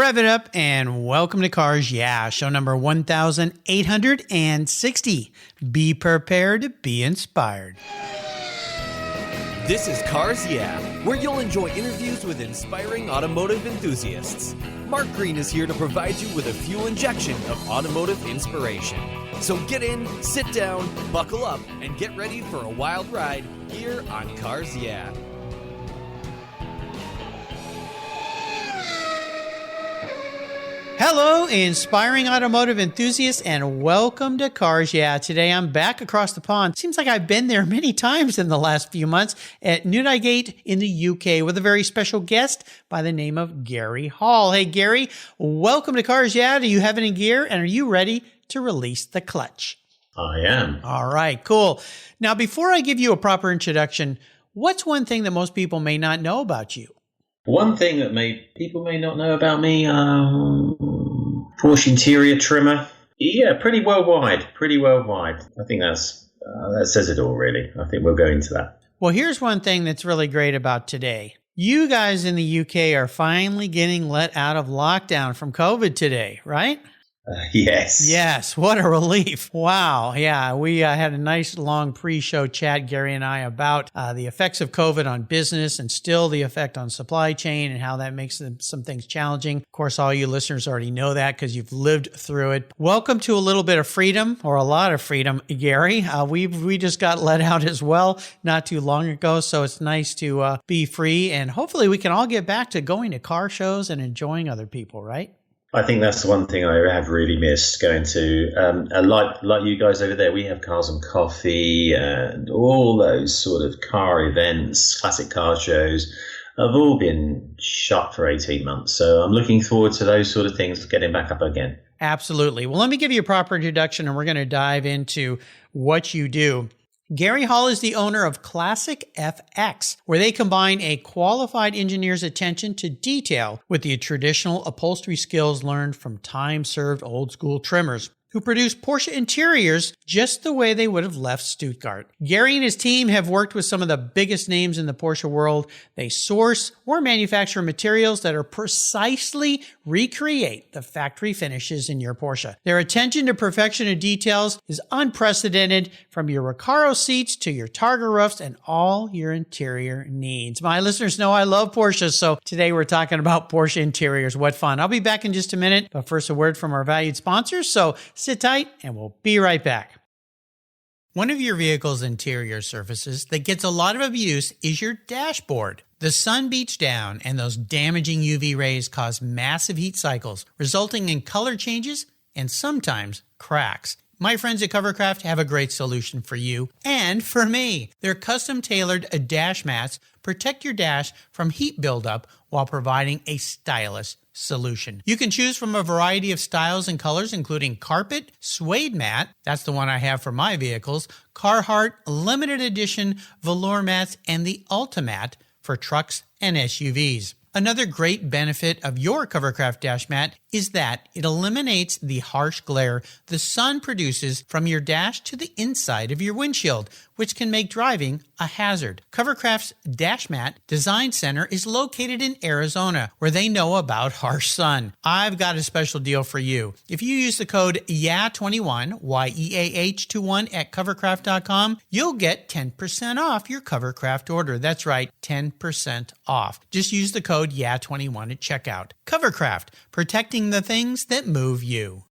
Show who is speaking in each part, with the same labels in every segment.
Speaker 1: Rev it up and welcome to Cars Yeah, show number 1860. Be prepared to be inspired.
Speaker 2: This is Cars Yeah, where you'll enjoy interviews with inspiring automotive enthusiasts. Mark Green is here to provide you with a fuel injection of automotive inspiration. So get in, sit down, buckle up, and get ready for a wild ride here on Cars Yeah.
Speaker 1: Hello, inspiring automotive enthusiasts, and welcome to Cars Yeah. Today I'm back across the pond. Seems like I've been there many times in the last few months at Newdigate in the UK with a very special guest by the name of Garry Hall. Hey, Garry, welcome to Cars Yeah. Do you have any gear, and are you ready to release the clutch?
Speaker 3: I am.
Speaker 1: All right, cool. Now, before I give you a proper introduction, what's one thing that most people may not know about you?
Speaker 3: One thing that people may not know about me, Porsche interior trimmer. Yeah, pretty worldwide. I think that says it all, really. I think we'll go into that.
Speaker 1: Well, here's one thing that's really great about today. You guys in the UK are finally getting let out of lockdown from COVID today, right?
Speaker 3: Yes.
Speaker 1: Yes. What a relief. Wow. Yeah. We had a nice long pre-show chat, Garry and I, about the effects of COVID on business and still the effect on supply chain and how that makes some things challenging. Of course, all you listeners already know that because you've lived through it. Welcome to a little bit of freedom, or a lot of freedom, Garry. We just got let out as well not too long ago. So it's nice to be free, and hopefully we can all get back to going to car shows and enjoying other people, right?
Speaker 3: I think that's the one thing I have really missed going to. Like you guys over there, we have Cars and Coffee and all those sort of car events, classic car shows, have all been shut for 18 months. So I'm looking forward to those sort of things getting back up again.
Speaker 1: Absolutely. Well, let me give you a proper introduction, and we're going to dive into what you do. Garry Hall is the owner of Classic FX, where they combine a qualified engineer's attention to detail with the traditional upholstery skills learned from time-served old-school trimmers who produce Porsche interiors just the way they would have left Stuttgart. Garry and his team have worked with some of the biggest names in the Porsche world. They source or manufacture materials that are precisely recreate the factory finishes in your Porsche. Their attention to perfection and details is unprecedented, from your Recaro seats to your Targa roofs and all your interior needs. My listeners know I love Porsche, so today we're talking about Porsche interiors. What fun. I'll be back in just a minute, but first a word from our valued sponsors. So sit tight, and we'll be right back. One of your vehicle's interior surfaces that gets a lot of abuse is your dashboard. The sun beats down, and those damaging UV rays cause massive heat cycles, resulting in color changes and sometimes cracks. My friends at Covercraft have a great solution for you and for me. Their custom-tailored dash mats protect your dash from heat buildup while providing a stylish solution. You can choose from a variety of styles and colors, including carpet, suede mat, that's the one I have for my vehicles, Carhartt limited edition velour mats, and the Ultimat for trucks and SUVs. Another great benefit of your Covercraft dash mat is that it eliminates the harsh glare the sun produces from your dash to the inside of your windshield, which can make driving a hazard. Covercraft's Dash Mat Design Center is located in Arizona, where they know about harsh sun. I've got a special deal for you. If you use the code YEAH21, YEAH21 at covercraft.com, you'll get 10% off your Covercraft order. That's right, 10% off. Just use the code YEAH21 at checkout. Covercraft, protecting the things that move you.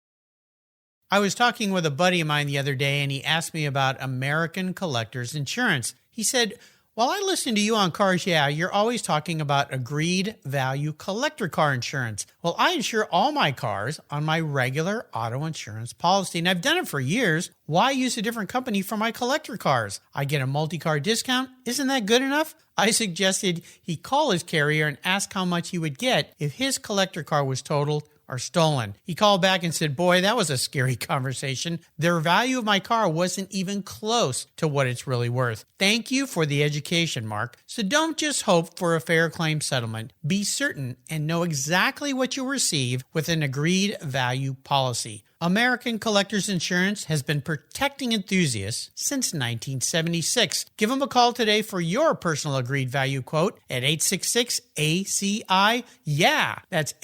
Speaker 1: I was talking with a buddy of mine the other day, and he asked me about American Collectors Insurance. He said, "While I listen to you on Cars Yeah, you're always talking about agreed value collector car insurance." Well, I insure all my cars on my regular auto insurance policy, and I've done it for years. Why use a different company for my collector cars? I get a multi-car discount. Isn't that good enough? I suggested he call his carrier and ask how much he would get if his collector car was totaled or stolen. He called back and said, "Boy, that was a scary conversation. The value of my car wasn't even close to what it's really worth." Thank you for the education, Mark. So don't just hope for a fair claim settlement. Be certain and know exactly what you'll receive with an agreed value policy. American Collectors Insurance has been protecting enthusiasts since 1976. Give them a call today for your personal agreed value quote at 866-ACI-YEAH. That's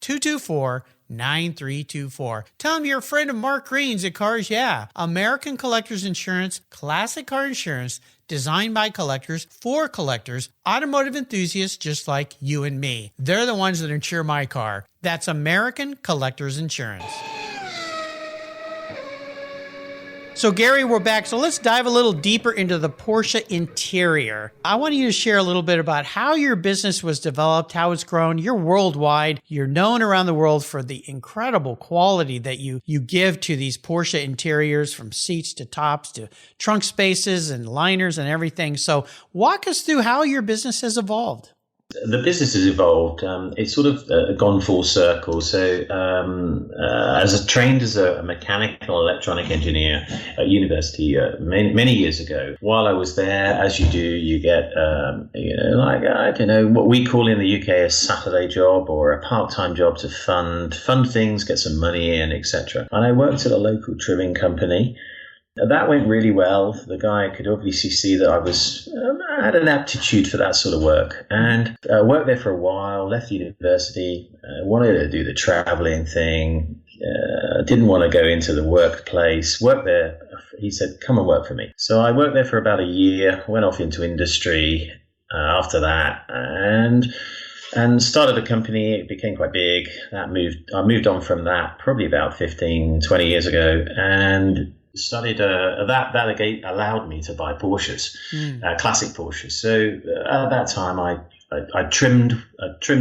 Speaker 1: 866-224-9324. Tell them you're a friend of Mark Green's at Cars Yeah. American Collectors Insurance, classic car insurance, designed by collectors for collectors, automotive enthusiasts just like you and me. They're the ones that insure my car. That's American Collectors Insurance. So Garry, we're back. So let's dive a little deeper into the Porsche interior. I want you to share a little bit about how your business was developed, how it's grown. You're worldwide. You're known around the world for the incredible quality that you give to these Porsche interiors, from seats to tops to trunk spaces and liners and everything. So walk us through how your business has evolved.
Speaker 3: The business has evolved. It's sort of gone full circle. So, trained as a mechanical electronic engineer at university many years ago, while I was there, as you do, you get, what we call in the UK a Saturday job or a part-time job to fund things, get some money in, etc. And I worked at a local trimming company. That went really well. The guy could obviously see that I had an aptitude for that sort of work, and worked there for a while, left university, wanted to do the traveling thing, didn't want to go into the workplace, worked there. He said, come and work for me. So I worked there for about a year, went off into industry after that, and started a company. It became quite big. I moved on from that probably about 15, 20 years ago, and studied that again allowed me to buy Porsches, classic Porsches. So at that time, I trimmed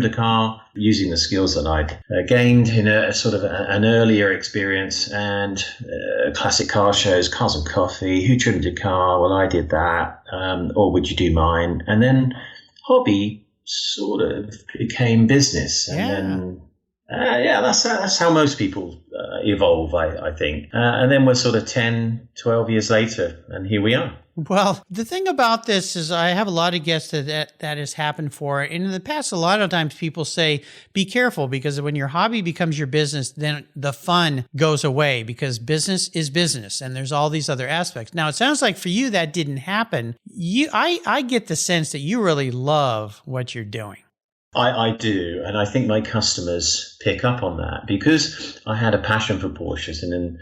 Speaker 3: a car using the skills that I'd gained in a sort of an earlier experience, and classic car shows, Cars and Coffee. Who trimmed your car? Well, I did that. Or would you do mine? And then hobby sort of became business, and then. That's how most people evolve, I think. And then we're sort of 10, 12 years later, and here we are.
Speaker 1: Well, the thing about this is I have a lot of guests that has happened for. And in the past, a lot of times people say, be careful, because when your hobby becomes your business, then the fun goes away, because business is business and there's all these other aspects. Now, it sounds like for you that didn't happen. I get the sense that you really love what you're doing.
Speaker 3: I do, and I think my customers pick up on that, because I had a passion for Porsches, and then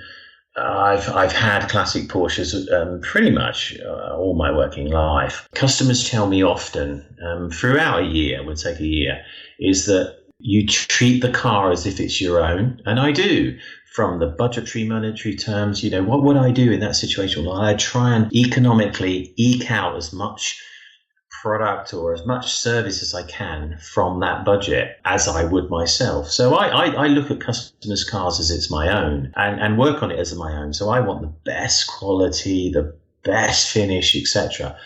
Speaker 3: I've had classic Porsches pretty much all my working life. Customers tell me often, throughout a year, would take a year, is that you treat the car as if it's your own, and I do. From the budgetary, monetary terms, what would I do in that situation? Well, I try and economically eke out as much product or as much service as I can from that budget as I would myself. So I look at customers' cars as it's my own, and work on it as my own. So I want the best quality, the best finish, etc.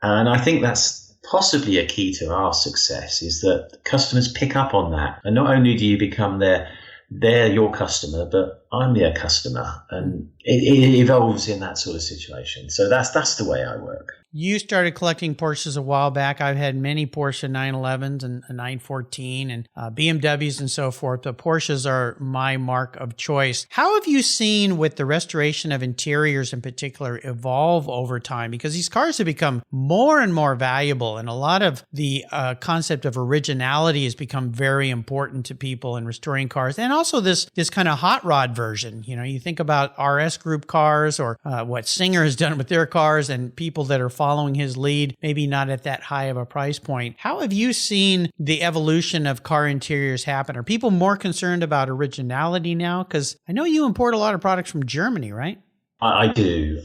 Speaker 3: And I think that's possibly a key to our success, is that customers pick up on that. And not only do you become they're your customer, but I'm their customer, and it evolves in that sort of situation. So that's the way I work.
Speaker 1: You started collecting Porsches a while back. I've had many Porsche 911s and 914 and BMWs and so forth. The Porsches are my mark of choice. How have you seen, with the restoration of interiors in particular, evolve over time? Because these cars have become more and more valuable, and a lot of the concept of originality has become very important to people in restoring cars. And also this kind of hot rod version. You think about RS Group cars, or what Singer has done with their cars, and people that are following his lead, maybe not at that high of a price point. How have you seen the evolution of car interiors happen? Are people more concerned about originality now? Because I know you import a lot of products from Germany, right?
Speaker 3: I do.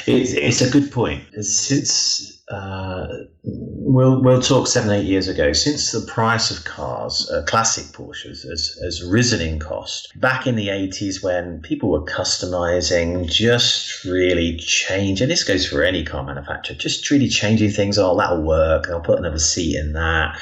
Speaker 3: It's a good point. Since we'll talk 7-8 years ago, since the price of cars, classic Porsches, has risen in cost. Back in the 80s, when people were customizing, just really change, and this goes for any car manufacturer, just really changing things. Oh, that'll work. I'll put another seat in that,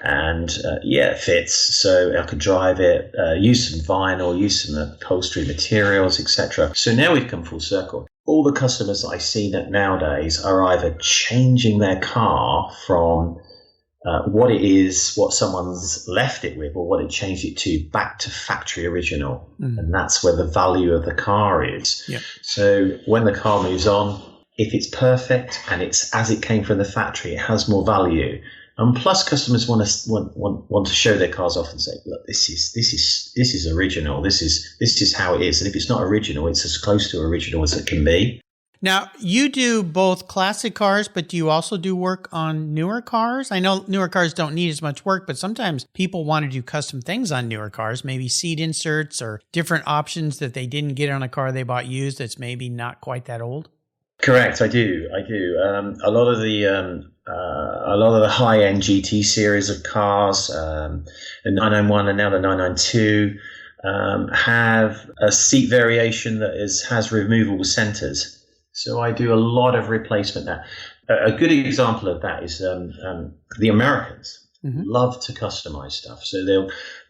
Speaker 3: and it fits, so I could drive it. Use some vinyl, use some upholstery materials, etc. So now we've come full circle. All the customers that I see nowadays are either changing their car from what it is, what someone's left it with, or what it changed it to, back to factory original. And that's where the value of the car is.
Speaker 1: Yep.
Speaker 3: So when the car moves on, if it's perfect and it's as it came from the factory, it has more value. And plus, customers want to show their cars off and say, "Look, this is original. This is how it is." And if it's not original, it's as close to original as it can be.
Speaker 1: Now, you do both classic cars, but do you also do work on newer cars? I know newer cars don't need as much work, but sometimes people want to do custom things on newer cars, maybe seat inserts or different options that they didn't get on a car they bought used that's maybe not quite that old.
Speaker 3: Correct, I do. A lot of the high-end GT series of cars, the 991 and now the 992, have a seat variation that has removable centers. So I do a lot of replacement there. A good example of that is the Americans love to customize stuff. So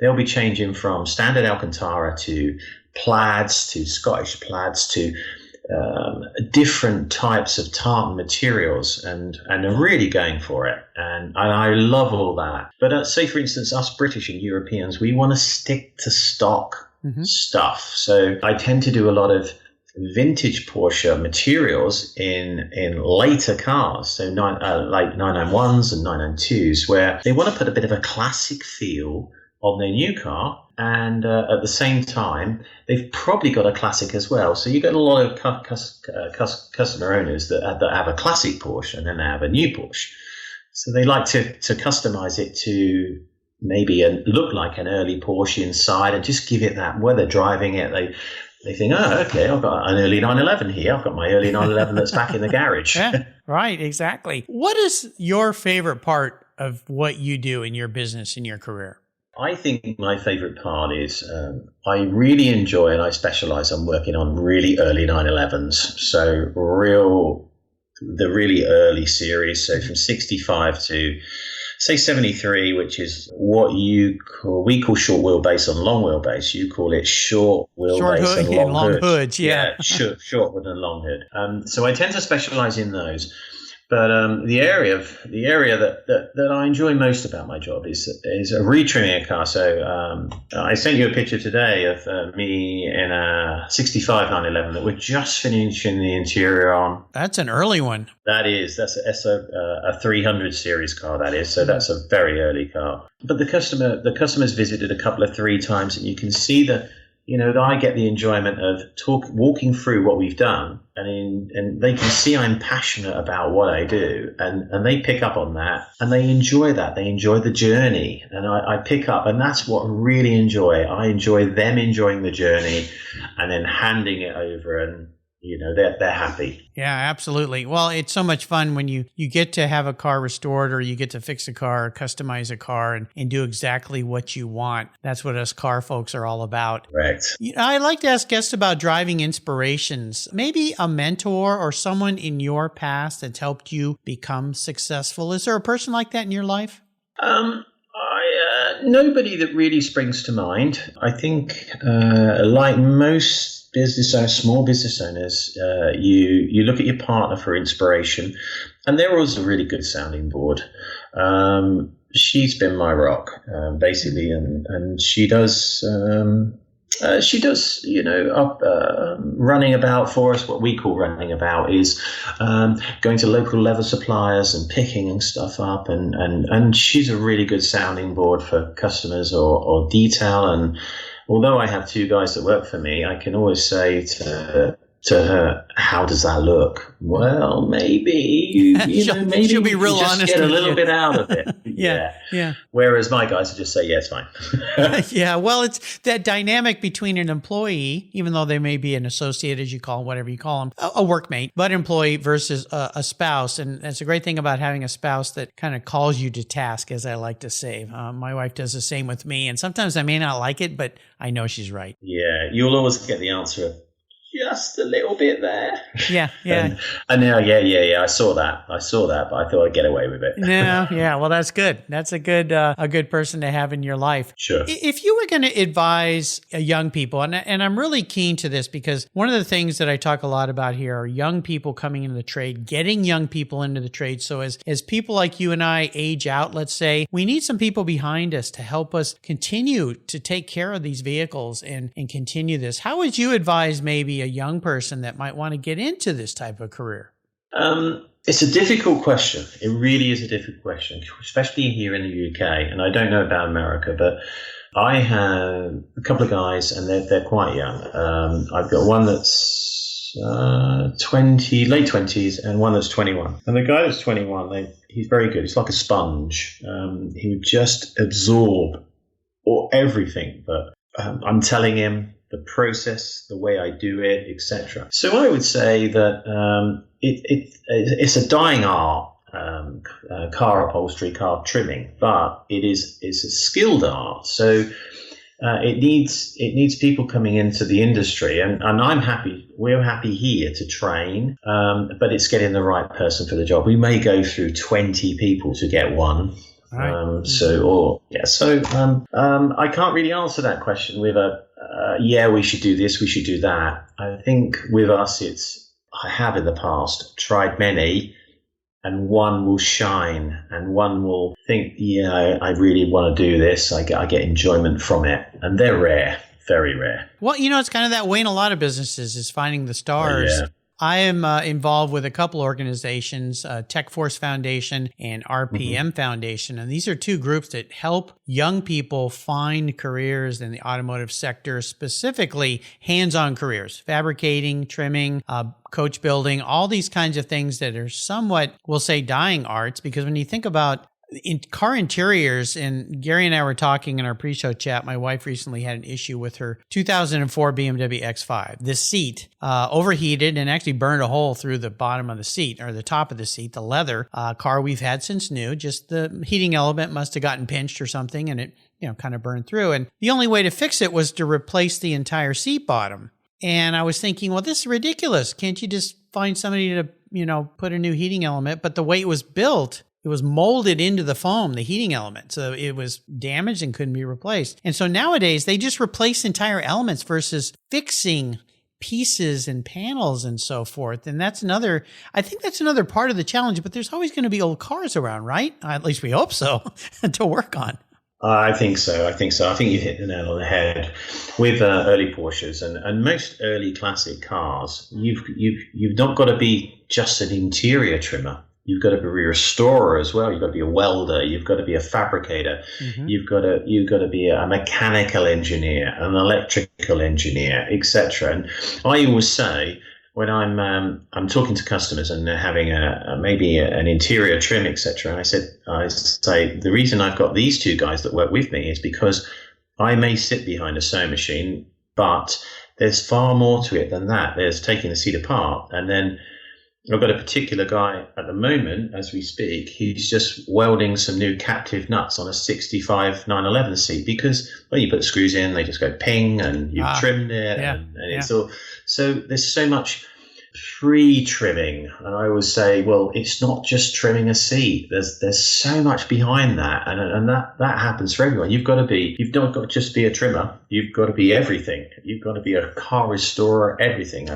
Speaker 3: they'll be changing from standard Alcantara to plaids to Scottish plaids to different types of tartan materials, and are really going for it. And I love all that. But say, for instance, us British and Europeans, we want to stick to stock stuff. So I tend to do a lot of vintage Porsche materials in later cars, so like 991s and 992s, where they want to put a bit of a classic feel on their new car, and at the same time they've probably got a classic as well. So you get a lot of customer owners that have a classic Porsche and then they have a new Porsche, so they like to customize it to maybe look like an early Porsche inside, and just give it that, when they're driving it, they think, oh, okay, I've got an early 911 here. I've got my early 911 that's back in the garage.
Speaker 1: Yeah, right, exactly. What is your favorite part of what you do in your business, in your career?
Speaker 3: I think my favorite part is I really enjoy, and I specialize on working on really early 911s. So the really early series. So from 65 to say 73, which is what we call short wheelbase and long wheelbase. You call it short wheelbase and long
Speaker 1: hoods. Yeah,
Speaker 3: short hood and long hood. So I tend to specialize in those. But the area that I enjoy most about my job is retrimming a car. So I sent you a picture today of me in a 65 911 that we're just finishing the interior on.
Speaker 1: That's an early one.
Speaker 3: That's a 300 series car, that is. So that's a very early car. But the customer's visited a couple of 3 times, and you can see that I get the enjoyment of walking through what we've done, and they can see I'm passionate about what I do, and they pick up on that, and they enjoy that. They enjoy the journey, and I pick up, and that's what I really enjoy. I enjoy them enjoying the journey, and then handing it over, and they're happy.
Speaker 1: Yeah, absolutely. Well, it's so much fun when you get to have a car restored, or you get to fix a car, or customize a car, and do exactly what you want. That's what us car folks are all about.
Speaker 3: Right.
Speaker 1: I like to ask guests about driving inspirations. Maybe a mentor or someone in your past that's helped you become successful. Is there a person like that in your life?
Speaker 3: Nobody that really springs to mind. I think, like most small business owners, you look at your partner for inspiration, and they're always a really good sounding board. She's been my rock, basically, and she does running about for us. What we call running about is going to local leather suppliers and picking and stuff up, and she's a really good sounding board for customers or detail. And although I have 2 guys that work for me, I can always say to her, how does that look? Well, maybe, maybe
Speaker 1: she'll be real honest.
Speaker 3: Get a little bit out of it.
Speaker 1: Yeah.
Speaker 3: Whereas my guys will just say, yeah, it's fine.
Speaker 1: Yeah. Well, it's that dynamic between an employee, even though they may be an associate, as you call them, whatever you call them, a workmate, but employee versus a spouse. And that's a great thing about having a spouse that kind of calls you to task, as I like to say. My wife does the same with me. And sometimes I may not like it, but I know she's right.
Speaker 3: Yeah. You'll always get the answer of, just a little bit there.
Speaker 1: Yeah, yeah.
Speaker 3: And now, yeah. I saw that, but I thought I'd get away with it.
Speaker 1: No, yeah. Well, that's good. That's a good person to have in your life.
Speaker 3: Sure.
Speaker 1: If you were going to advise young people, and I'm really keen to this because one of the things that I talk a lot about here are young people coming into the trade, getting young people into the trade. So as people like you and I age out, let's say, we need some people behind us to help us continue to take care of these vehicles and continue this. How would you advise maybe a young person that might want to get into this type of career?
Speaker 3: It's a difficult question. It really is a difficult question, especially here in the UK. And I don't know about America, but I have a couple of guys, and they're quite young. I've got one that's 20, late 20s, and one that's 21. And the guy that's 21, he's very good. He's like a sponge. He would just absorb everything. But I'm telling him the process, the way I do it, etc. So I would say that it's a dying art, car upholstery, car trimming, but it's a skilled art. So it needs people coming into the industry, and I'm happy. We're happy here to train, but it's getting the right person for the job. We may go through 20 people to get one. Right. I can't really answer that question with we should do this, we should do that. I think with us, I have in the past tried many, and one will shine and one will think, I really want to do this. I get enjoyment from it, and they're rare, very rare.
Speaker 1: Well, it's kind of that way in a lot of businesses is finding the stars.
Speaker 3: Yeah.
Speaker 1: I am involved with a couple organizations, Tech Force Foundation and RPM Foundation. And these are two groups that help young people find careers in the automotive sector, specifically hands-on careers, fabricating, trimming, coach building, all these kinds of things that are somewhat, we'll say, dying arts. Because when you think about in car interiors, and Gary and I were talking in our pre-show chat, my wife recently had an issue with her 2004 BMW X5. The seat overheated and actually burned a hole through the bottom of the seat, or the top of the seat, the leather. Car we've had since new, just the heating element must have gotten pinched or something, and it kind of burned through. And the only way to fix it was to replace the entire seat bottom. And I was thinking, well, this is ridiculous. Can't you just find somebody to, put a new heating element? But the way it was built, it was molded into the foam, the heating element. So it was damaged and couldn't be replaced. And so nowadays they just replace entire elements versus fixing pieces and panels and so forth. And I think that's another part of the challenge, but there's always going to be old cars around, right? At least we hope so, to work on.
Speaker 3: I think so. I think you hit the nail on the head with early Porsches and most early classic cars. You've not got to be just an interior trimmer. You've got to be a restorer as well. You've got to be a welder. You've got to be a fabricator. Mm-hmm. You've got to be a mechanical engineer, an electrical engineer, etc. And I always say, when I'm talking to customers and they're having maybe an interior trim, etc., and I say the reason I've got these two guys that work with me is because I may sit behind a sewing machine, but there's far more to it than that. There's taking the seat apart, and then I've got a particular guy at the moment, as we speak, he's just welding some new captive nuts on a 65 911 seat because, you put the screws in, they just go ping, and you've trimmed it, and it's all. So there's so much pre-trimming, and I always say, well, it's not just trimming a seat. There's so much behind that, and that happens for everyone. You've not got to just be a trimmer. You've got to be everything. You've got to be a car restorer, everything.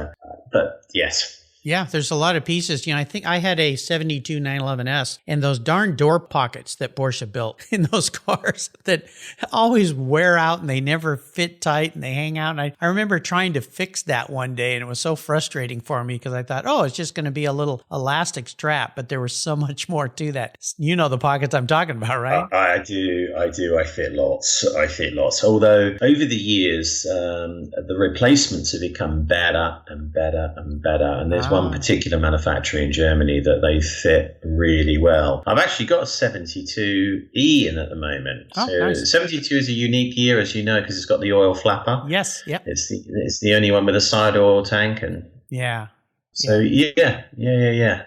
Speaker 3: But yes.
Speaker 1: Yeah, there's a lot of pieces. I think I had a 72 911S, and those darn door pockets that Porsche built in those cars that always wear out and they never fit tight and they hang out. And I remember trying to fix that one day, and it was so frustrating for me because I thought, it's just going to be a little elastic strap, but there was so much more to that. You know the pockets I'm talking about, right?
Speaker 3: I do. I fit lots. Although over the years, the replacements have become better and better and better. And there's one particular manufacturer in Germany that they fit really well. I've actually got a 72E in at the moment. Nice. 72 is a unique year, as you know, because it's got the oil flapper.
Speaker 1: Yes, yep.
Speaker 3: It's the only one with a side oil tank, and So yeah.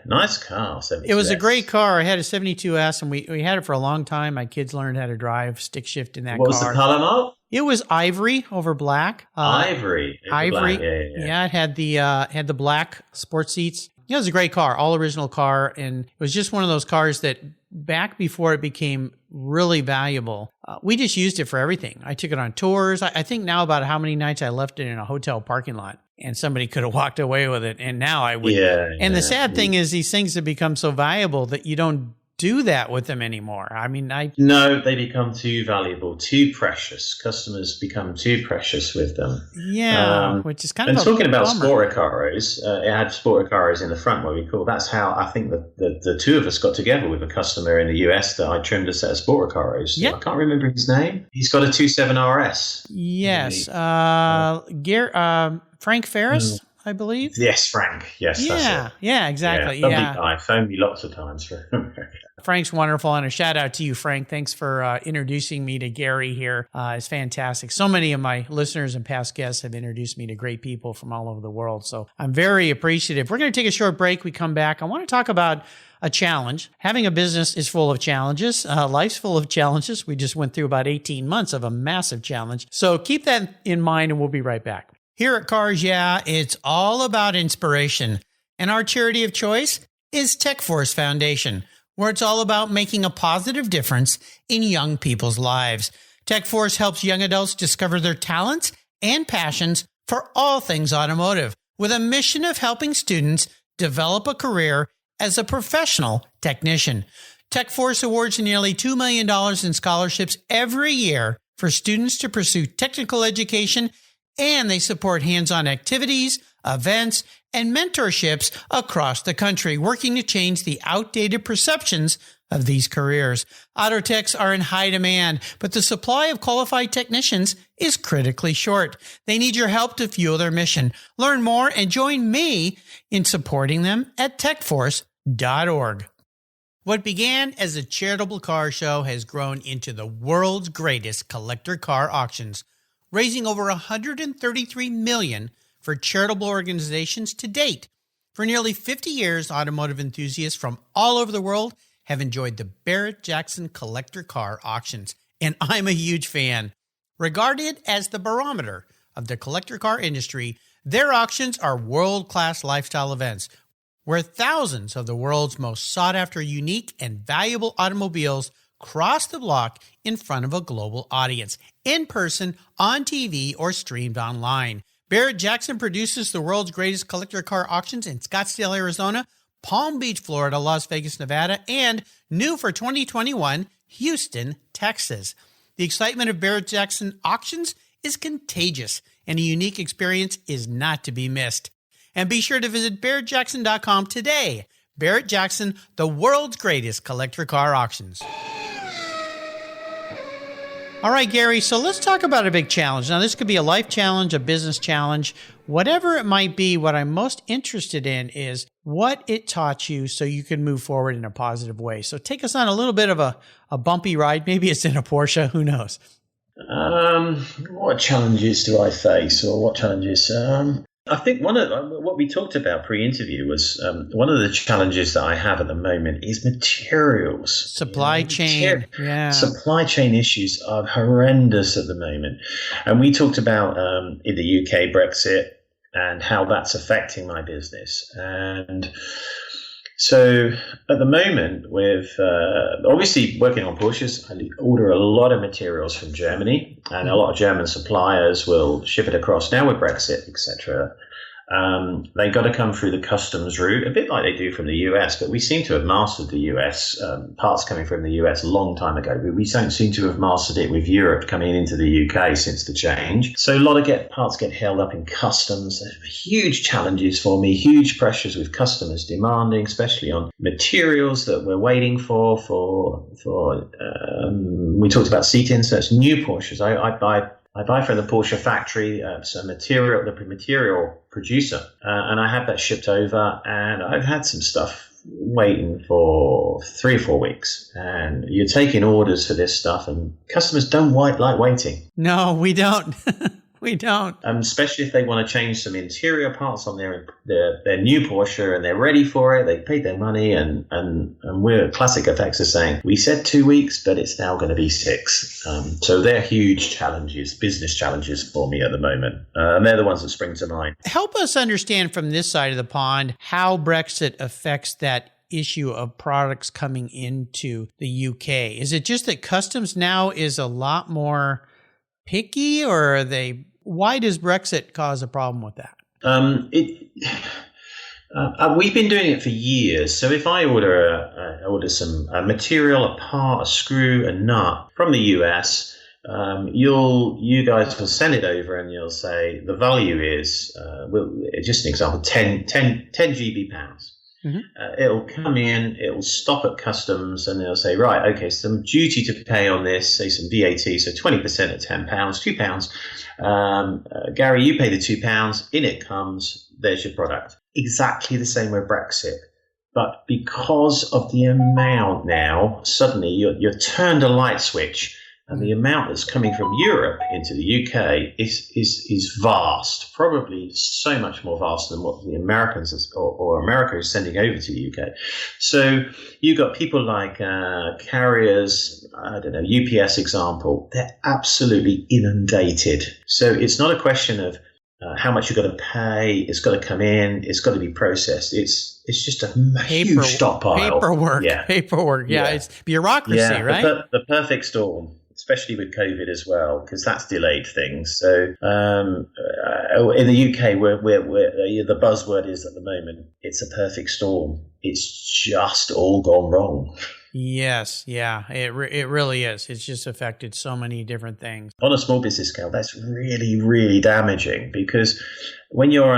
Speaker 3: Nice car. 72S.
Speaker 1: It was a great car. I had a 72S, and we had it for a long time. My kids learned how to drive stick shift in that car.
Speaker 3: What was the color, Mark?
Speaker 1: It was ivory over black.
Speaker 3: Ivory.
Speaker 1: Ivory.
Speaker 3: Black. Yeah.
Speaker 1: It had the black sports seats. It was a great car, all original car, and it was just one of those cars that back before it became really valuable, we just used it for everything. I took it on tours. I think now about how many nights I left it in a hotel parking lot, and somebody could have walked away with it, and now I would. And the sad thing is these things have become so valuable that you don't do that with them anymore. I mean,
Speaker 3: No, they become too valuable, too precious. Customers become too precious with them.
Speaker 1: Yeah, which is kind of
Speaker 3: and talking about
Speaker 1: bummer.
Speaker 3: Sporticaros, it had Sporticaros in the front, what we call. That's how I think the two of us got together with a customer in the US that I trimmed a set of Sporticaros.
Speaker 1: Yeah.
Speaker 3: I can't remember his name. He's got a 27 RS.
Speaker 1: Yes, Frank Ferris. I believe.
Speaker 3: Yes, Frank. Yes, that's it.
Speaker 1: Yeah, exactly.
Speaker 3: Lovely guy. Phoned me lots of times for
Speaker 1: Frank's wonderful, and a shout out to you, Frank. Thanks for introducing me to Garry here. It's fantastic. So many of my listeners and past guests have introduced me to great people from all over the world, so I'm very appreciative. We're going to take a short break. We come back. I want to talk about a challenge. Having a business is full of challenges. Life's full of challenges. We just went through about 18 months of a massive challenge. So keep that in mind, and we'll be right back. Here at Cars Yeah, it's all about inspiration. And our charity of choice is Tech Force Foundation, where it's all about making a positive difference in young people's lives. Tech Force helps young adults discover their talents and passions for all things automotive, with a mission of helping students develop a career as a professional technician. Tech Force awards nearly $2 million in scholarships every year for students to pursue technical education, and they support hands-on activities, events, and mentorships across the country, working to change the outdated perceptions of these careers. Auto techs are in high demand, but the supply of qualified technicians is critically short. They need your help to fuel their mission. Learn more and join me in supporting them at techforce.org. What began as a charitable car show has grown into the world's greatest collector car auctions, raising over $133 million for charitable organizations to date. For nearly 50 years, automotive enthusiasts from all over the world have enjoyed the Barrett-Jackson collector car auctions, and I'm a huge fan. Regarded as the barometer of the collector car industry, their auctions are world-class lifestyle events where thousands of the world's most sought-after, unique, and valuable automobiles cross the block in front of a global audience, in person, on TV, or streamed online. Barrett-Jackson produces the world's greatest collector car auctions in Scottsdale, Arizona, Palm Beach, Florida, Las Vegas, Nevada, and new for 2021, Houston, Texas. The excitement of Barrett-Jackson auctions is contagious, and a unique experience is not to be missed. And be sure to visit barrettjackson.com today. Barrett-Jackson, the world's greatest collector car auctions. All right, Garry, so let's talk about a big challenge. Now, this could be a life challenge, a business challenge, whatever it might be. What I'm most interested in is what it taught you so you can move forward in a positive way. So take us on a little bit of a bumpy ride. Maybe it's in a Porsche. Who knows?
Speaker 3: What challenges do I face, or what challenges? I think one of what we talked about pre-interview was one of the challenges that I have at the moment is materials.
Speaker 1: Supply chain.
Speaker 3: Supply chain issues are horrendous at the moment. And we talked about in the UK Brexit and how that's affecting my business. And so at the moment, with obviously working on Porsches, I order a lot of materials from Germany, and a lot of German suppliers will ship it across. Now with Brexit, etc., they got to come through the customs route, a bit like they do from the US, but we seem to have mastered the US, parts coming from the US a long time ago, but we don't seem to have mastered it with Europe coming into the UK since the change. So a lot of parts get held up in customs. There's huge challenges for me, huge pressures with customers demanding, especially on materials that we're waiting for we talked about seat inserts, new Porsches. I buy from the Porsche factory some material, the material producer, and I have that shipped over, and I've had some stuff waiting for 3 or 4 weeks, and you're taking orders for this stuff, and customers don't like waiting.
Speaker 1: No, we don't. we don't.
Speaker 3: Especially if they want to change some interior parts on their new Porsche and they're ready for it. They paid their money, and we're Classic FX are saying, we said 2 weeks, but it's now going to be 6. So they're huge challenges, business challenges for me at the moment. And they're the ones that spring to mind.
Speaker 1: Help us understand from this side of the pond how Brexit affects that issue of products coming into the UK. Is it just that customs now is a lot more picky, or why does Brexit cause a problem with that?
Speaker 3: We've been doing it for years. So if I order some material, a part, a screw, a nut from the US, you guys will send it over and you'll say the value is, just an example, 10 GB pounds. Mm-hmm. It'll come in, it'll stop at customs, and they'll say, right, okay, some duty to pay on this, say some VAT, so 20% at £10, £2. Gary, you pay the £2, in it comes, there's your product. Exactly the same with Brexit. But because of the amount now, suddenly you're turned a light switch, and the amount that's coming from Europe into the UK is vast, probably so much more vast than what the Americans or America is sending over to the UK. So you've got people like carriers, I don't know, UPS example, they're absolutely inundated. So it's not a question of how much you've got to pay, it's got to come in, it's got to be processed. It's just a huge stockpile.
Speaker 1: Paperwork. Yeah, it's bureaucracy, right?
Speaker 3: The perfect storm. Especially with COVID as well, because that's delayed things. So in the UK, where the buzzword is at the moment, it's a perfect storm. It's just all gone wrong.
Speaker 1: Yes, yeah, it really is. It's just affected so many different things.
Speaker 3: On a small business scale, that's really, really damaging, because when you're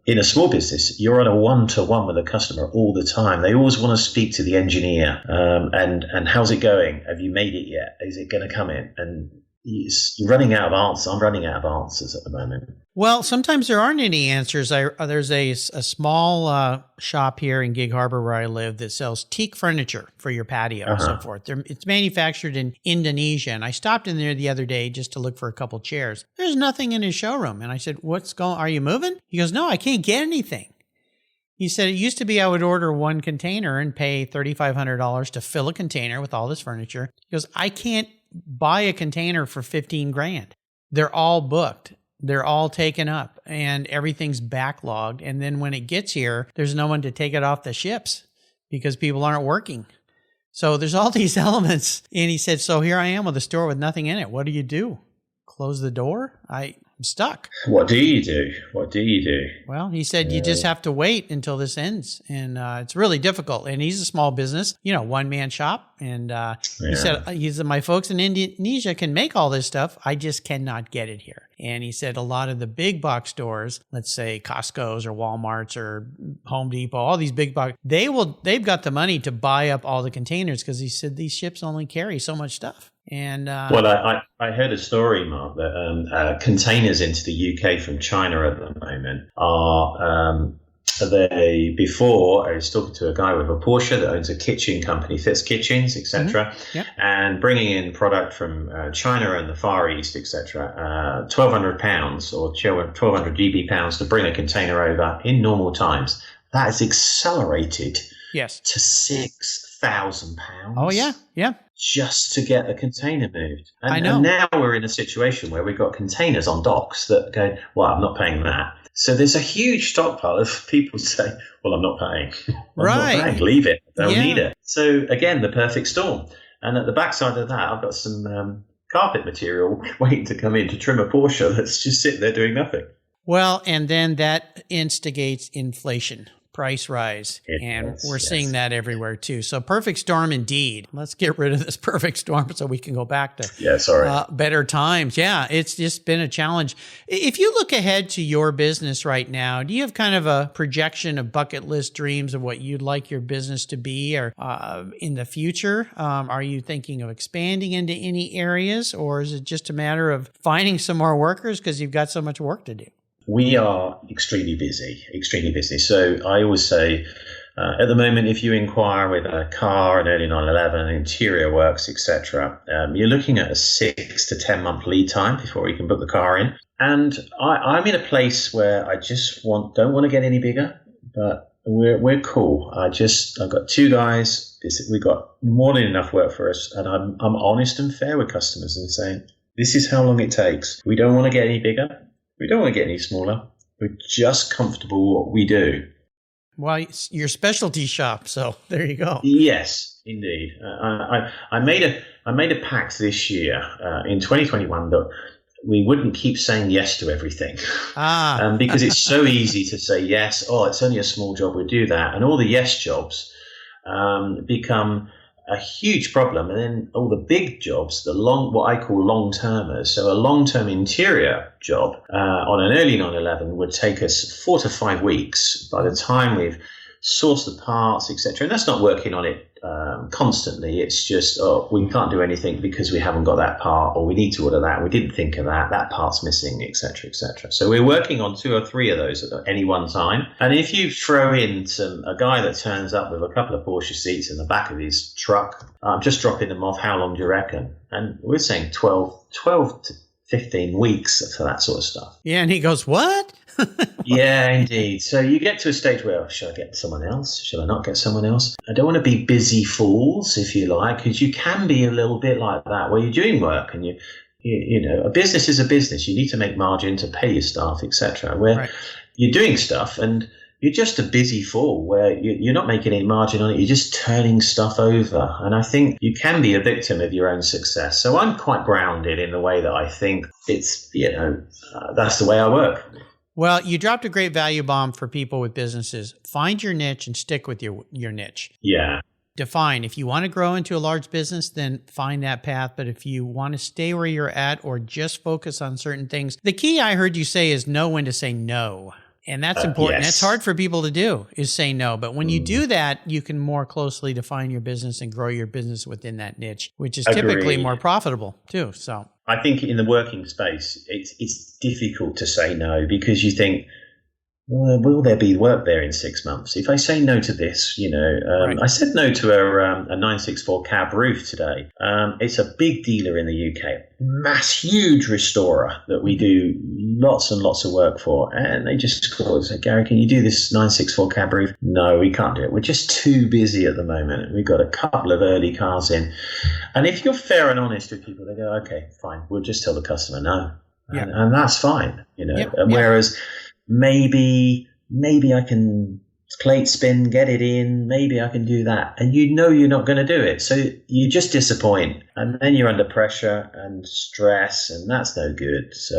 Speaker 3: in a small business, you're on a one-to-one with a customer all the time. They always want to speak to the engineer. And how's it going? Have you made it yet? Is it going to come in? And you're running out of answers. I'm running out of answers at the moment.
Speaker 1: Well, sometimes there aren't any answers. There's a small shop here in Gig Harbor where I live that sells teak furniture for your patio and so forth. It's manufactured in Indonesia. And I stopped in there the other day just to look for a couple chairs. There's nothing in his showroom. And I said, are you moving? He goes, no, I can't get anything. He said, it used to be I would order one container and pay $3,500 to fill a container with all this furniture. He goes, I can't buy a container for $15,000. They're all booked. They're all taken up and everything's backlogged. And then when it gets here, there's no one to take it off the ships because people aren't working. So there's all these elements. And he said, so here I am with a store with nothing in it. What do you do? Close the door? I'm stuck.
Speaker 3: What do you do?
Speaker 1: Well, he said, you just have to wait until this ends. And it's really difficult. And he's a small business, one-man shop. And he said, my folks in Indonesia can make all this stuff. I just cannot get it here. And he said a lot of the big box stores, let's say Costco's or Walmart's or Home Depot, all these big box, they've got the money to buy up all the containers because he said these ships only carry so much stuff. And
Speaker 3: well, I heard a story, Mark, that containers into the UK from China at the moment are before I was talking to a guy with a Porsche that owns a kitchen company, fits kitchens, etc., and bringing in product from China and the Far East, etc., £1,200 or 1,200 GB pounds to bring a container over in normal times. That has accelerated to £6,000.
Speaker 1: Oh yeah.
Speaker 3: Just to get the container moved. And,
Speaker 1: I know.
Speaker 3: And now we're in a situation where we've got containers on docks that go, well, I'm not paying that. So there's a huge stockpile of people say, well, I'm not paying. I'm not paying. Leave it. They'll need it. So again, the perfect storm. And at the backside of that, I've got some carpet material waiting to come in to trim a Porsche that's just sitting there doing nothing.
Speaker 1: Well, and then that instigates inflation. Price rise. We're seeing that everywhere too. So perfect storm indeed. Let's get rid of this perfect storm so we can go back to better times. Yeah, it's just been a challenge. If you look ahead to your business right now, do you have kind of a projection of bucket list dreams of what you'd like your business to be or in the future? Are you thinking of expanding into any areas, or is it just a matter of finding some more workers because you've got so much work to do?
Speaker 3: We are extremely busy. So I always say, at the moment, if you inquire with a car, an early 911, interior works, etc., you're looking at a 6 to 10 month lead time before you can book the car in. And I'm in a place where I just don't want to get any bigger, but we're cool. I've got two guys. We've got more than enough work for us, and I'm honest and fair with customers and saying, this is how long it takes. We don't want to get any bigger. We don't want to get any smaller. We're just comfortable what we do.
Speaker 1: Well, it's your specialty shop, so there you go.
Speaker 3: Yes, indeed. I made a pact this year in 2021 that we wouldn't keep saying yes to everything. Because it's so easy to say yes. Oh, it's only a small job. We'll do that. And all the yes jobs become a huge problem. And then all the big jobs, what I call long-termers. So a long-term interior job on an early 911 would take us 4 to 5 weeks by the time we've sourced the parts, etc. And that's not working on it constantly. It's just, we can't do anything because we haven't got that part, or we need to order that. We didn't think of that part's missing, etc., etc. So we're working on 2 or 3 of those at any one time. And if you throw in a guy that turns up with a couple of Porsche seats in the back of his truck, just dropping them off, how long do you reckon? And we're saying 12 to 15 weeks for that sort of stuff.
Speaker 1: Yeah, and he goes, what?
Speaker 3: Yeah, indeed. So you get to a stage where, should I get someone else? Should I not get someone else? I don't want to be busy fools, if you like, because you can be a little bit like that where you're doing work and you know, a business is a business. You need to make margin to pay your staff, etc. Where you're doing stuff and you're just a busy fool where you're not making any margin on it. You're just turning stuff over. And I think you can be a victim of your own success. So I'm quite grounded in the way that I think it's, that's the way I work.
Speaker 1: Well, you dropped a great value bomb for people with businesses. Find your niche and stick with your niche.
Speaker 3: Yeah.
Speaker 1: Define. If you want to grow into a large business, then find that path. But if you want to stay where you're at or just focus on certain things, the key I heard you say is know when to say no. And that's important.
Speaker 3: Yes.
Speaker 1: That's hard for people to do, is say no. But when you do that, you can more closely define your business and grow your business within that niche, which is typically more profitable too. So
Speaker 3: I think in the working space, it's difficult to say no because you think, well, will there be work there in 6 months? If I say no to this, I said no to a 964 cab roof today. It's a big dealer in the UK, huge restorer that we do lots and lots of work for. And they just called and said, Garry, can you do this 964 cab roof? No, we can't do it. We're just too busy at the moment. We've got a couple of early cars in. And if you're fair and honest with people, they go, okay, fine. We'll just tell the customer no.
Speaker 1: Yeah.
Speaker 3: And that's fine, Whereas maybe I can plate spin, get it in, maybe I can do that. And you're not going to do it. So you just disappoint. And then you're under pressure and stress, and that's no good. So,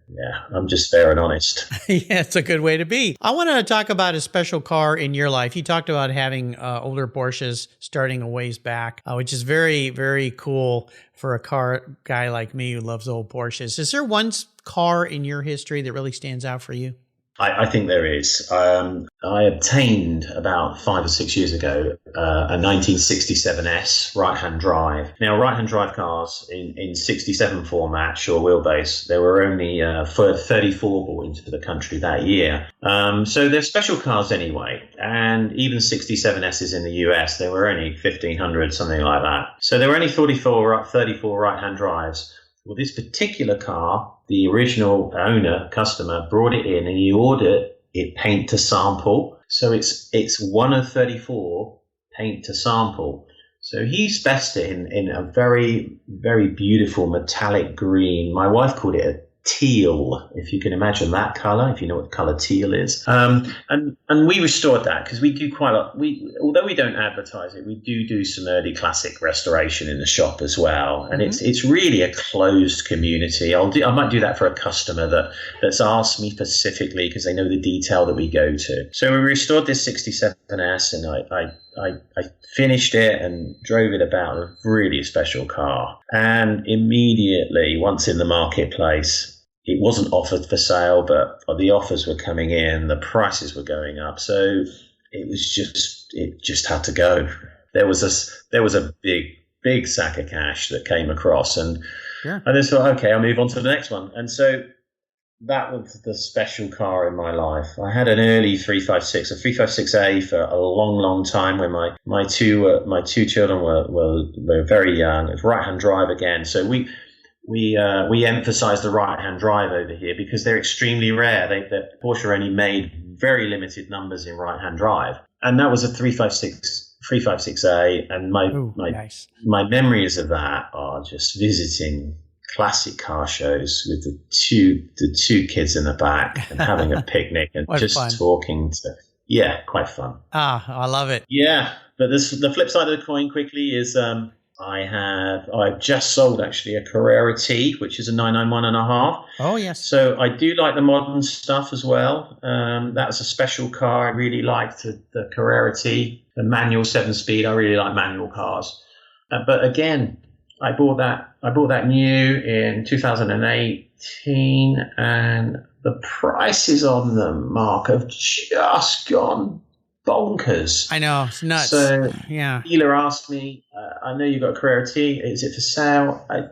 Speaker 3: yeah, I'm just fair and honest.
Speaker 1: Yeah, it's a good way to be. I want to talk about a special car in your life. You talked about having older Porsches starting a ways back, which is very, very cool for a car guy like me who loves old Porsches. Is there one car in your history that really stands out for you?
Speaker 3: I think there is. I obtained about 5 or 6 years ago a 1967S right-hand drive. Now, right-hand drive cars in 67 format, short wheelbase, there were only 34 brought into the country that year. So they're special cars anyway. And even 67Ss in the US, there were only 1,500, something like that. So there were only 34 right-hand drives. Well, this particular car, the original owner, customer, brought it in and he ordered it paint to sample. So it's one of 34 paint to sample. So he spec'd it in a very, very beautiful metallic green. My wife called it a teal, if you can imagine that color, if you know what color teal is. And we restored that because we do quite a lot. Although we don't advertise it, we do some early classic restoration in the shop as well. And it's really a closed community. I might do that for a customer that's asked me specifically because they know the detail that we go to. So we restored this 67S and I finished it and drove it about, a really special car. And immediately, once in the marketplace, it wasn't offered for sale, but the offers were coming in, the prices were going up. So it just had to go. There was a big sack of cash that came across, and I just thought, okay, I'll move on to the next one. And so that was the special car in my life. I had an early 356, a 356A for a long, long time when my two children were very young. It was right-hand drive again. So we emphasize the right-hand drive over here because they're extremely rare. Porsche only made very limited numbers in right-hand drive, and that was a 356A. And
Speaker 1: Nice.
Speaker 3: my memories of that are just visiting classic car shows with the two kids in the back and having a picnic and just
Speaker 1: fun.
Speaker 3: talking to. Yeah, quite fun.
Speaker 1: I love it.
Speaker 3: Yeah, but the flip side of the coin quickly is I've just sold actually a Carrera T, which is a 991.5.
Speaker 1: Oh, yes.
Speaker 3: So I do like the modern stuff as well. That's a special car. I really liked the Carrera T, the manual 7-speed. I really like manual cars. But again, I bought that new in 2018, and the prices on them, Mark, have just gone bonkers.
Speaker 1: I know, it's nuts.
Speaker 3: So
Speaker 1: yeah,
Speaker 3: dealer asked me, I know you've got a Carrera T, is it for sale? I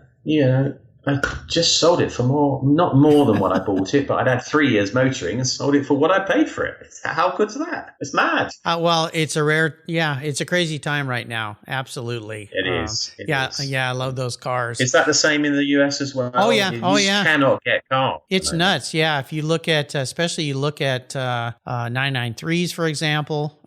Speaker 3: just sold it for not more than what I bought it, but I'd had 3 years motoring and sold it for what I paid for it. How good's that? It's mad.
Speaker 1: Well, it's a crazy time right now. Absolutely.
Speaker 3: It is. It is.
Speaker 1: Yeah, I love those cars.
Speaker 3: Is that the same in the US as well?
Speaker 1: Oh, yeah.
Speaker 3: You
Speaker 1: yeah.
Speaker 3: cannot get cars.
Speaker 1: It's nuts. Yeah. If you look at, especially 993s, for example,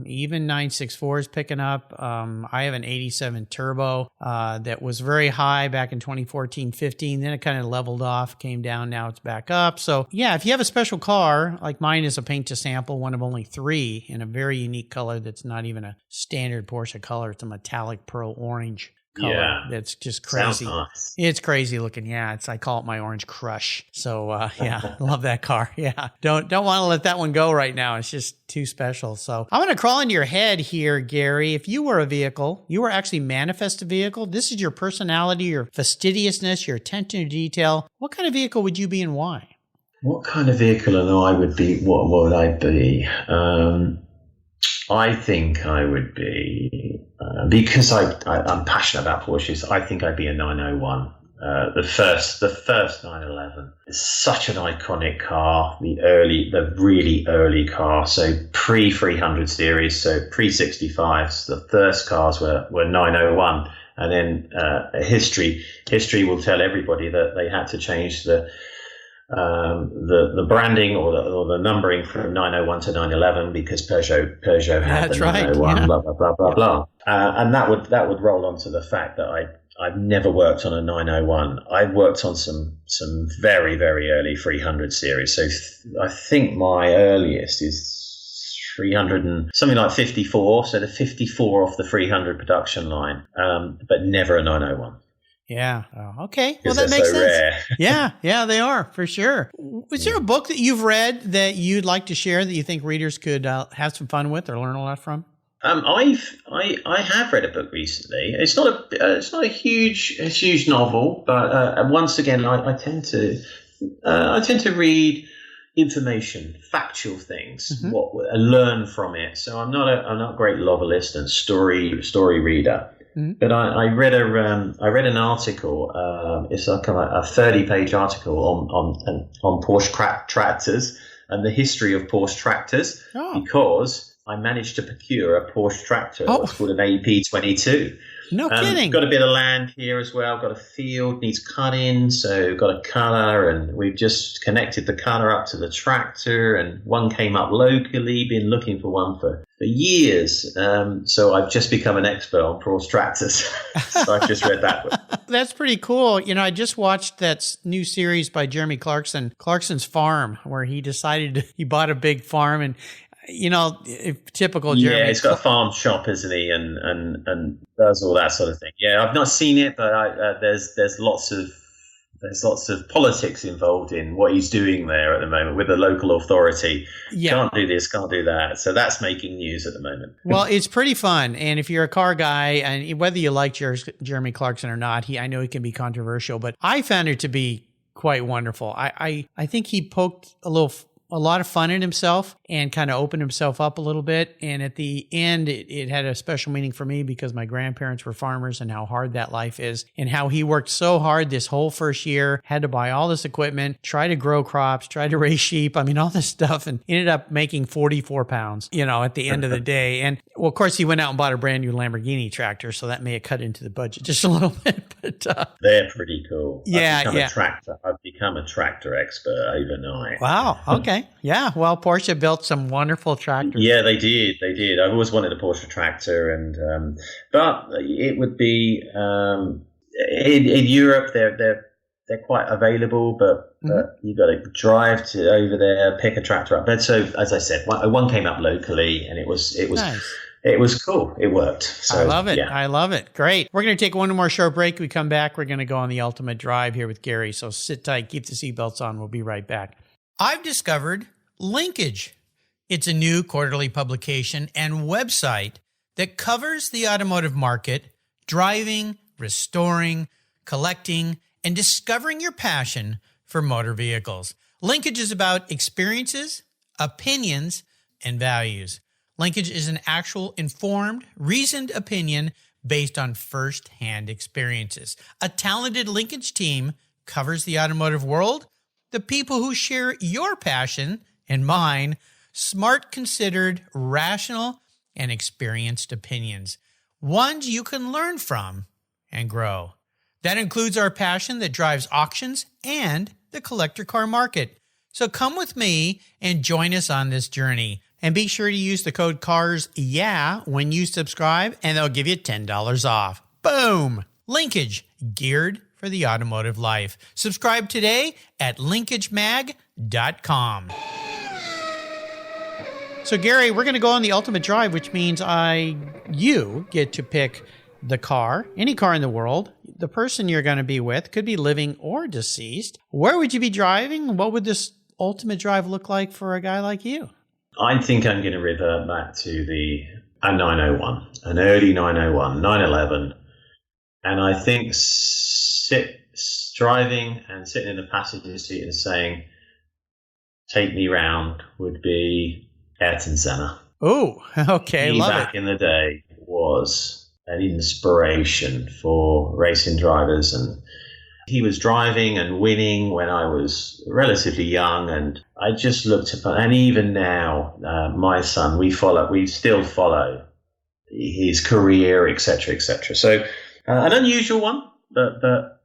Speaker 1: even 964s picking up. I have an 87 turbo that was very high back in 2014, 15. Then it kind of leveled off, came down. Now it's back up. So yeah, if you have a special car, like mine is a paint to sample, one of only 3 in a very unique color that's not even a standard Porsche color. It's a metallic pearl orange color.
Speaker 3: Yeah.
Speaker 1: That's just crazy.
Speaker 3: Nice.
Speaker 1: It's crazy looking. Yeah, I call it my orange crush. So yeah, love that car. Yeah, don't want to let that one go right now. It's just too special. So I'm going to crawl into your head here, Garry. If you were a vehicle, you were actually manifest a vehicle. This is your personality, your fastidiousness, your attention to detail. What kind of vehicle would you be and why?
Speaker 3: What kind of vehicle I would be? What would I be? I think I would be, because I'm passionate about Porsches, I think I'd be a 901. The first 911. It's such an iconic car, the really early car. So pre-300 series, so pre-65s, the first cars were 901. And then history will tell everybody that they had to change the branding or the numbering from 901 to 911 because Peugeot had the 901, yeah. blah blah blah blah blah, and that would roll onto the fact that I've never worked on a 901. I've worked on some very very early 300 series. So I think my earliest is 300 and something like 54. So the 54 off the 300 production line, but never a 901.
Speaker 1: Yeah. Oh, okay. Well, that makes sense. Rare. Yeah, they are for sure. Was there a book that you've read that you'd like to share that you think readers could have some fun with or learn a lot from?
Speaker 3: I have read a book recently. It's not a huge novel, but once again, I tend to read information, factual things, learn from it. So I'm not a great novelist and story reader. But I read an article. It's like a 30-page article on Porsche tractors and the history of Porsche tractors, because I managed to procure a Porsche tractor. It's called an AP22.
Speaker 1: No kidding.
Speaker 3: Got a bit of land here as well. Got a field, needs cutting, so got a cutter, and we've just connected the cutter up to the tractor, and one came up locally. Been looking for one for years. So I've just become an expert on Porsche tractors. So I've just read that book.
Speaker 1: That's pretty cool. I just watched that new series by Jeremy Clarkson, Clarkson's Farm, where he bought a big farm and typical Jeremy.
Speaker 3: Yeah, he's got a farm shop, isn't he? And does all that sort of thing. Yeah, I've not seen it, but there's lots of politics involved in what he's doing there at the moment with the local authority. Yeah. Can't do this, can't do that. So that's making news at the moment.
Speaker 1: Well, it's pretty fun. And if you're a car guy, and whether you like Jeremy Clarkson or not, I know he can be controversial, but I found it to be quite wonderful. I think he poked a little a lot of fun in himself and kind of opened himself up a little bit. And at the end, it had a special meaning for me because my grandparents were farmers and how hard that life is and how he worked so hard this whole first year, had to buy all this equipment, try to grow crops, try to raise sheep. I mean, all this stuff, and ended up making 44 pounds, at the end of the day. And well, of course, he went out and bought a brand new Lamborghini Tractor. So that may have cut into the budget just a little bit. But
Speaker 3: they're pretty cool.
Speaker 1: Yeah,
Speaker 3: I've become a tractor expert overnight.
Speaker 1: Wow. Okay. Yeah. Well, Porsche built some wonderful tractors.
Speaker 3: Yeah, they did. I've always wanted a Porsche tractor, and but it would be in Europe. They're quite available, but you've got to drive over there, pick a tractor up. But so, as I said, one came up locally, and it was
Speaker 1: nice.
Speaker 3: It was cool. It worked. So,
Speaker 1: I love it.
Speaker 3: Yeah.
Speaker 1: I love it. Great. We're going to take one more short break. We come back. We're going to go on the ultimate drive here with Garry. So sit tight. Keep the seatbelts on. We'll be right back. I've discovered Linkage. It's a new quarterly publication and website that covers the automotive market, driving, restoring, collecting, and discovering your passion for motor vehicles. Linkage is about experiences, opinions, and values. Linkage is an actual informed, reasoned opinion based on first-hand experiences. A talented Linkage team covers the automotive world, the people who share your passion and mine, smart, considered, rational, and experienced opinions, ones you can learn from and grow. That includes our passion that drives auctions and the collector car market. So come with me and join us on this journey. And be sure to use the code CARSYEAH when you subscribe, and they'll give you $10 off. Boom! Linkage, geared for the automotive life. Subscribe today at linkagemag.com. So, Garry, we're going to go on the ultimate drive, which means you get to pick the car, any car in the world. The person you're going to be with could be living or deceased. Where would you be driving? What would this ultimate drive look like for a guy like you?
Speaker 3: I think I'm going to revert back to a 901, an early 901, 911. And I think driving and sitting in the passenger seat and saying, "Take me round," would be Ayrton Senna.
Speaker 1: Oh, okay.
Speaker 3: He
Speaker 1: Love
Speaker 3: back
Speaker 1: it.
Speaker 3: in the day was an inspiration for racing drivers, and he was driving and winning when I was relatively young, and I just looked upon, and even now, my son, we still follow his career, etc., etc. So an unusual one, but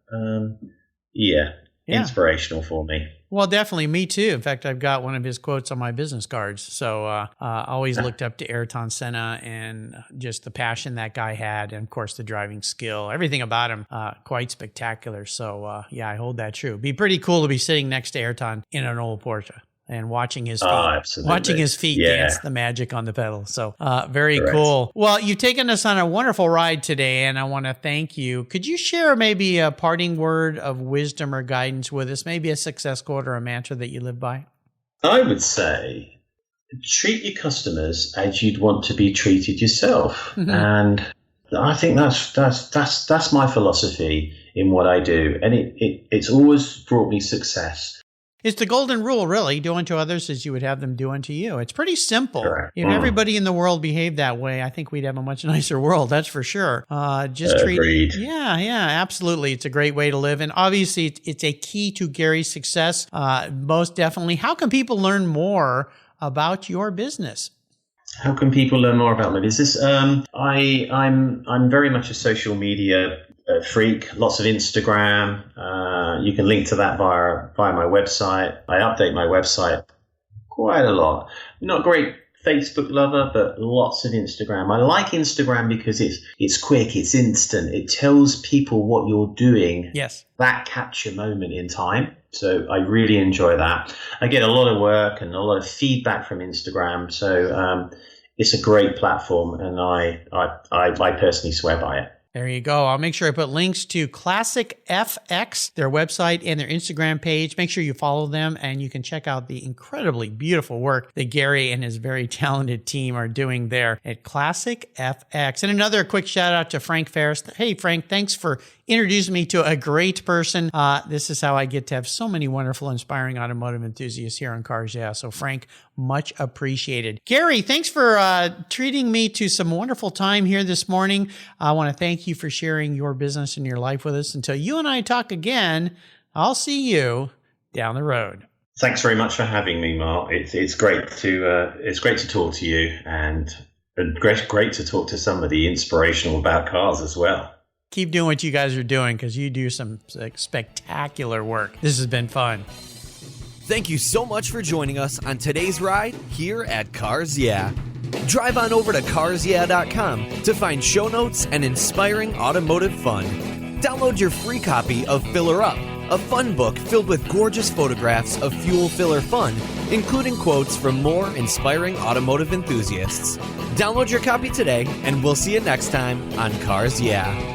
Speaker 3: inspirational for me.
Speaker 1: Well, definitely. Me too. In fact, I've got one of his quotes on my business cards. So I always looked up to Ayrton Senna and just the passion that guy had. And of course, the driving skill, everything about him, quite spectacular. So I hold that true. It'd be pretty cool to be sitting next to Ayrton in an old Porsche and watching his feet, dance the magic on the pedal. So very
Speaker 3: Correct.
Speaker 1: Cool. Well, you've taken us on a wonderful ride today, and I want to thank you. Could you share maybe a parting word of wisdom or guidance with us, maybe a success quote or a mantra that you live by?
Speaker 3: I would say treat your customers as you'd want to be treated yourself. Mm-hmm. And I think that's my philosophy in what I do. And it's always brought me success.
Speaker 1: It's the golden rule, really. Do unto others as you would have them do unto you. It's pretty simple.
Speaker 3: Correct.
Speaker 1: If everybody in the world behaved that way, I think we'd have a much nicer world. That's for sure.
Speaker 3: Agreed.
Speaker 1: Yeah, absolutely. It's a great way to live. And obviously, it's a key to Garry's success. Most definitely. How can people learn more about your business?
Speaker 3: How can people learn more about my business? I'm very much a social media freak. Lots of Instagram. You can link to that via my website. I update my website quite a lot. Not a great Facebook lover, but lots of Instagram. I like Instagram because it's quick, it's instant. It tells people what you're doing.
Speaker 1: Yes. That
Speaker 3: capture moment in time. So I really enjoy that. I get a lot of work and a lot of feedback from Instagram. So it's a great platform, and I personally swear by it.
Speaker 1: There you go. I'll make sure I put links to Classic FX, their website, and their Instagram page. Make sure you follow them, and you can check out the incredibly beautiful work that Garry and his very talented team are doing there at Classic FX. And another quick shout out to Frank Ferris. Hey, Frank, thanks for introduced me to a great person. This is how I get to have so many wonderful, inspiring automotive enthusiasts here on Cars Yeah. So Frank, much appreciated. Garry, thanks for treating me to some wonderful time here this morning. I want to thank you for sharing your business and your life with us. Until you and I talk again, I'll see you down the road.
Speaker 3: Thanks very much for having me, Mark. It's great to talk to you, and great to talk to somebody inspirational about cars as well.
Speaker 1: Keep doing what you guys are doing, because you do some spectacular work. This has been fun.
Speaker 2: Thank you so much for joining us on today's ride here at Cars Yeah. Drive on over to carsyeah.com to find show notes and inspiring automotive fun. Download your free copy of Filler Up, a fun book filled with gorgeous photographs of fuel filler fun, including quotes from more inspiring automotive enthusiasts. Download your copy today, and we'll see you next time on Cars Yeah.